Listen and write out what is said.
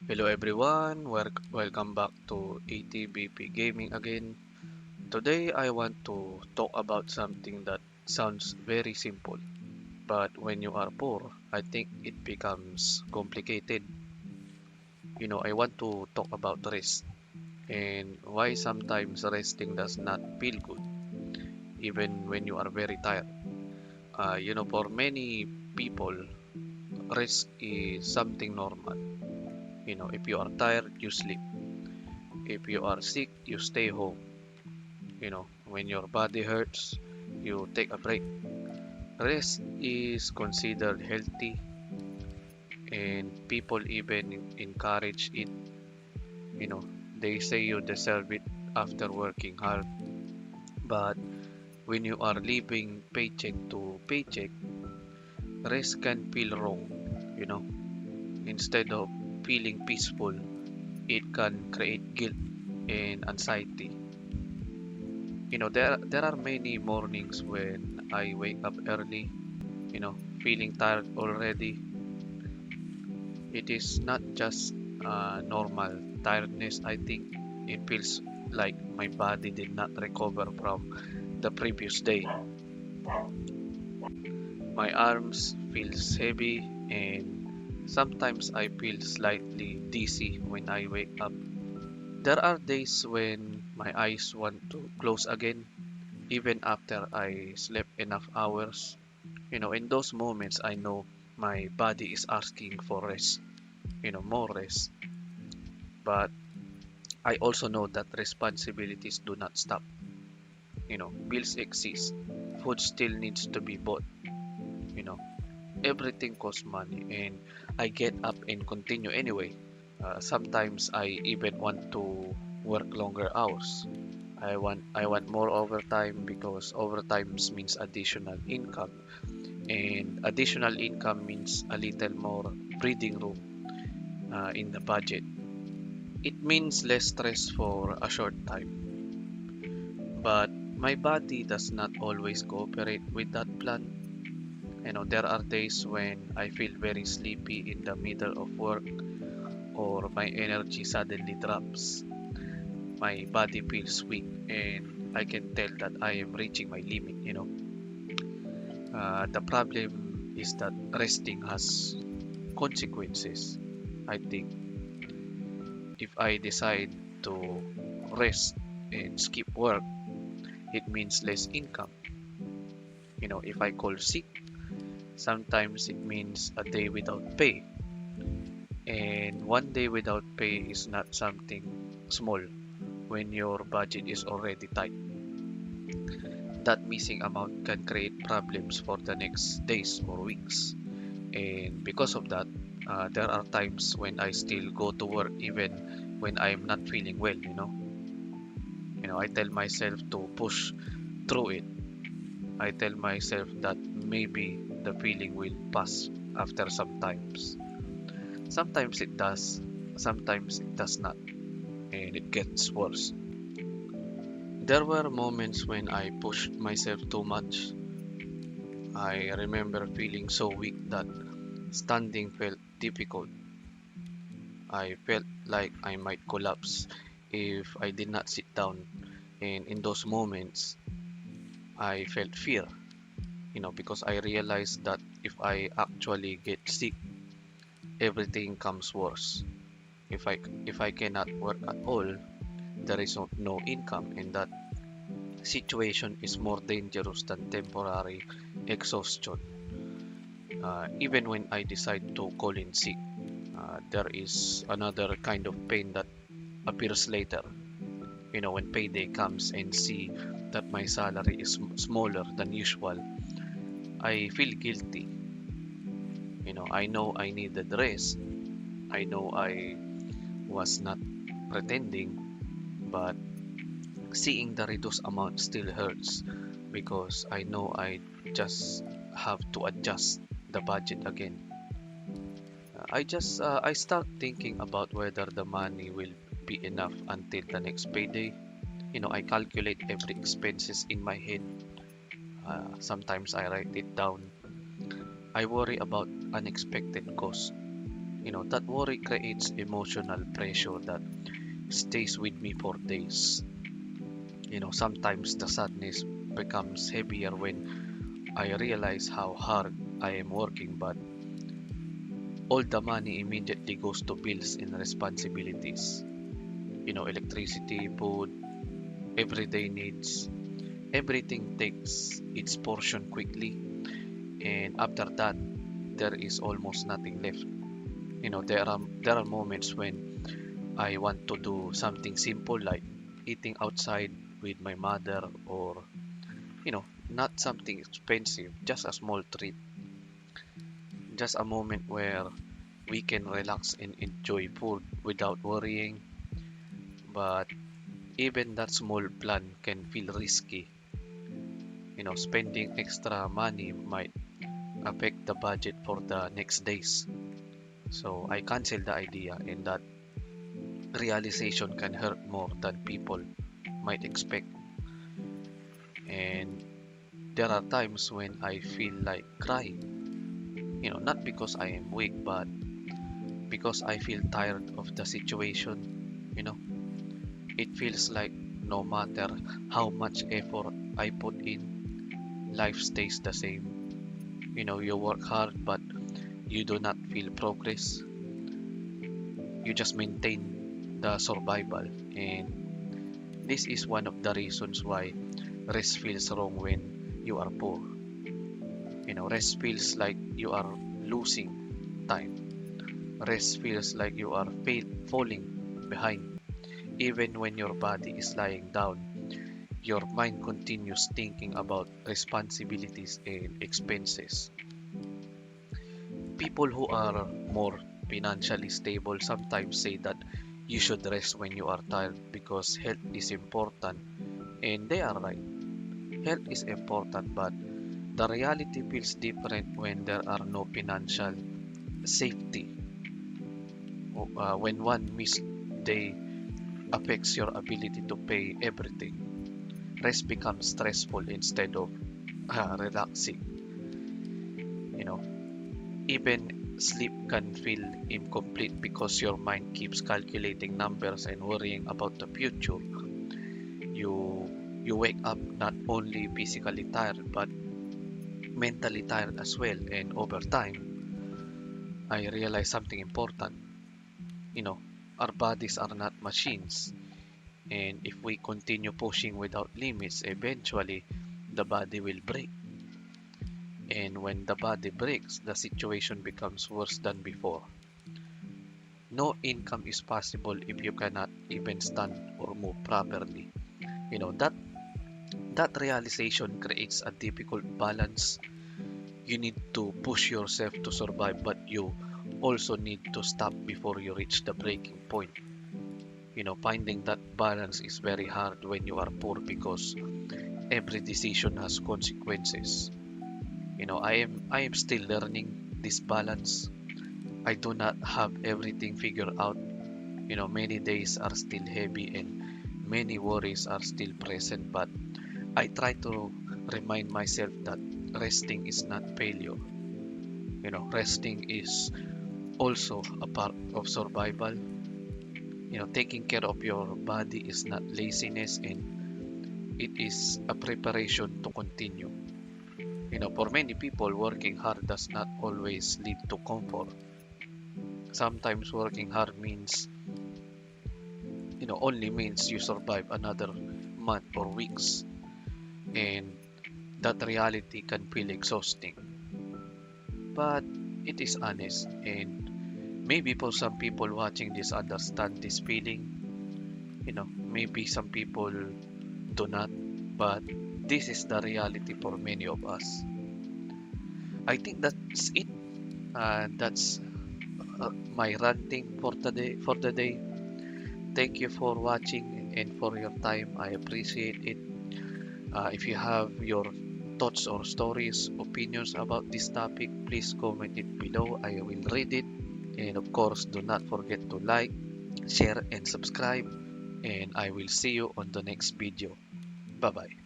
Hello everyone, welcome back to ATBP Gaming again. Today I want to talk about something that sounds very simple, but when you are poor, I think it becomes complicated. I want to talk about rest and why sometimes resting does not feel good, even when you are very tired. For many people, rest is something normal. If you are tired, you sleep. If you are sick, you stay home. When your body hurts, you take a break. Rest is considered healthy, and people even encourage it. You know, they say you deserve it after working hard. But when you are living paycheck to paycheck, rest can feel wrong. You know, instead of feeling peaceful, it can create guilt and anxiety. There are many mornings when I wake up early, feeling tired already. It is not just normal tiredness. I think it feels like my body did not recover from the previous day. My arms feels heavy and sometimes I feel slightly dizzy when I wake up. There are days when my eyes want to close again even after I slept enough hours. In those moments I know my body is asking for rest, more rest. But I also know that responsibilities do not stop. Bills exist. Food still needs to be bought. You know, everything costs money, and I get up and continue anyway. Sometimes I even want to work longer hours. I want more overtime because overtime means additional income, and additional income means a little more breathing room in the budget. It means less stress for a short time. But my body does not always cooperate with that plan. There are days when I feel very sleepy in the middle of work or my energy suddenly drops. My body feels weak and I can tell that I am reaching my limit. The problem is that resting has consequences. I think if I decide to rest and skip work, it means less income. If I call sick, sometimes it means a day without pay, and one day without pay is not something small when your budget is already tight. That missing amount can create problems for the next days or weeks. And because of that, there are times when I still go to work even when I'm not feeling well. I tell myself to push through it. I tell myself that maybe the feeling will pass after some times. Sometimes it does, sometimes it does not, and it gets worse. There were moments when I pushed myself too much. I remember feeling so weak that standing felt difficult. I felt like I might collapse if I did not sit down. And in those moments, I felt fear, because I realized that if I actually get sick, everything comes worse. If I cannot work at all, there is no income, and that situation is more dangerous than temporary exhaustion. Even when I decide to call in sick, there is another kind of pain that appears later. When payday comes and see that my salary is smaller than usual, I feel guilty. I know I needed rest. I know I was not pretending, but seeing the reduced amount still hurts because I know I just have to adjust the budget again. I start thinking about whether the money will be enough until the next payday. I calculate every expenses in my head. Sometimes I write it down. I worry about unexpected costs. That worry creates emotional pressure that stays with me for days. Sometimes the sadness becomes heavier when I realize how hard I am working, but all the money immediately goes to bills and responsibilities. Electricity, food, everyday needs. Everything takes its portion quickly, and after that, there is almost nothing left. There are moments when I want to do something simple like eating outside with my mother, or not something expensive, just a small treat, just a moment where we can relax and enjoy food without worrying. But even that small plan can feel risky. Spending extra money might affect the budget for the next days. So I cancel the idea, and that realization can hurt more than people might expect. And there are times when I feel like crying, not because I am weak, but because I feel tired of the situation. It feels like no matter how much effort I put in, life stays the same. You work hard, but you do not feel progress. You just maintain the survival. And this is one of the reasons why rest feels wrong when you are poor. Rest feels like you are losing time. Rest feels like you are falling behind. Even when your body is lying down, your mind continues thinking about responsibilities and expenses. People who are more financially stable sometimes say that you should rest when you are tired because health is important, and they are right. Health is important, but the reality feels different when there are no financial safety. When one missed day affects your ability to pay everything, rest becomes stressful instead of relaxing. You know, Even sleep can feel incomplete because your mind keeps calculating numbers and worrying about the future. You wake up not only physically tired but mentally tired as well, and over time I realized something important. You know, our bodies are not machines, and if we continue pushing without limits, eventually the body will break. And when the body breaks, the situation becomes worse than before. No income is possible if you cannot even stand or move properly. That realization creates a difficult balance. You need to push yourself to survive, but you also need to stop before you reach the breaking point. Finding that balance is very hard when you are poor because every decision has consequences. I am still learning this balance. I do not have everything figured out. Many days are still heavy and many worries are still present, but I try to remind myself that resting is not failure. Resting is also a part of survival. Taking care of your body is not laziness, and it is a preparation to continue. For many people, working hard does not always lead to comfort. Sometimes working hard only means you survive another month or weeks, and that reality can feel exhausting. But it is honest, and maybe for some people watching this understand this feeling. Maybe some people do not, but this is the reality for many of us. I think that's it. That's my ranting for today. For the day. Thank you for watching and for your time. I appreciate it. If you have your thoughts or stories, opinions about this topic, please comment it below. I will read it. And of course, do not forget to like, share, and subscribe. And I will see you on the next video. Bye bye.